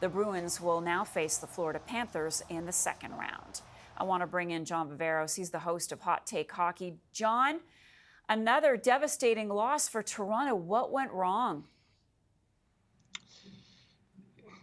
The Bruins will now face the Florida Panthers in the second round. I want to bring in John Viveiros. He's the host of Hot Take Hockey. John, another devastating loss for Toronto. What went wrong?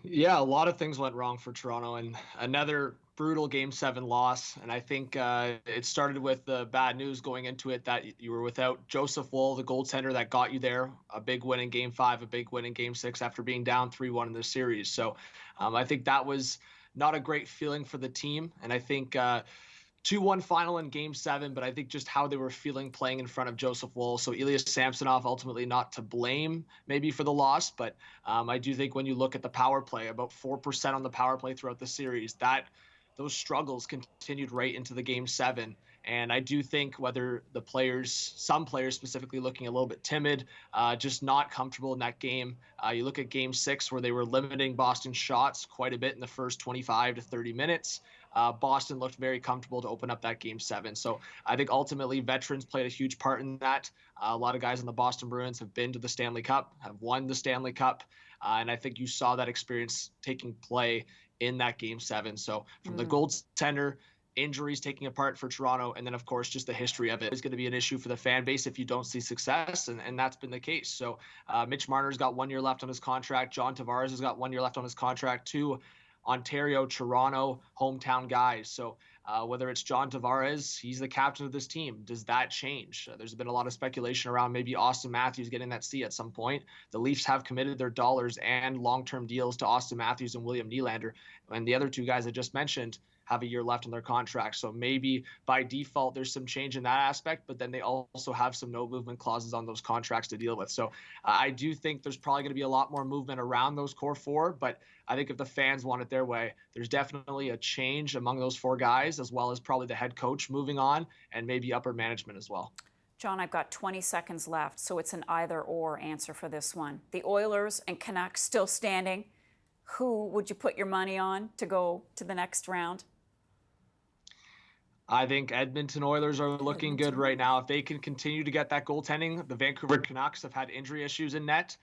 Yeah, a lot of things went wrong for Toronto, and another brutal Game 7 loss. And I think it started with the bad news going into it that you were without Joseph Woll, the goaltender that got you there. A big win in Game 5, a big win in Game 6 after being down 3-1 in the series. So I think that was not a great feeling for the team. And I think 2-1 final in Game 7, but I think just how they were feeling playing in front of Joseph Woll. So Ilya Samsonov ultimately not to blame maybe for the loss, but I do think when you look at the power play, about 4% on the power play throughout the series, that those struggles continued right into the Game 7. And I do think whether the players, some players specifically looking a little bit timid, just not comfortable in that game. You look at Game 6 where they were limiting Boston's shots quite a bit in the first 25 to 30 minutes. Boston looked very comfortable to open up that Game 7. So I think ultimately veterans played a huge part in that. A lot of guys in the Boston Bruins have been to the Stanley Cup, have won the Stanley Cup. And I think you saw that experience taking play in that Game 7. So from the goaltender, injuries taking a part for Toronto, and then of course just the history of it is going to be an issue for the fan base if you don't see success, and that's been the case. So Mitch Marner's got 1 year left on his contract. John Tavares has got 1 year left on his contract. Two Ontario, Toronto hometown guys. So whether it's John Tavares, he's the captain of this team. Does that change? There's been a lot of speculation around maybe Austin Matthews getting that seat at some point. The Leafs have committed their dollars and long-term deals to Austin Matthews and William Nylander. And the other two guys I just mentioned have a year left on their contract. So maybe by default, there's some change in that aspect, but then they also have some no movement clauses on those contracts to deal with. So I do think there's probably going to be a lot more movement around those core four, but I think if the fans want it their way, there's definitely a change among those four guys, as well as probably the head coach moving on and maybe upper management as well. John, I've got 20 seconds left, so it's an either-or answer for this one. The Oilers and Canucks still standing. Who would you put your money on to go to the next round? I think Edmonton Oilers are looking good right now. If they can continue to get that goaltending, the Vancouver Canucks have had injury issues in net.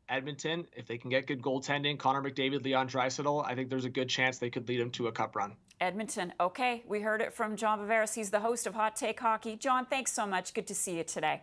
Edmonton, if they can get good goaltending, Connor McDavid, Leon Draisaitl, I think there's a good chance they could lead them to a cup run. Edmonton, okay. We heard it from John Viveiros. He's the host of Hot Take Hockey. John, thanks so much. Good to see you today.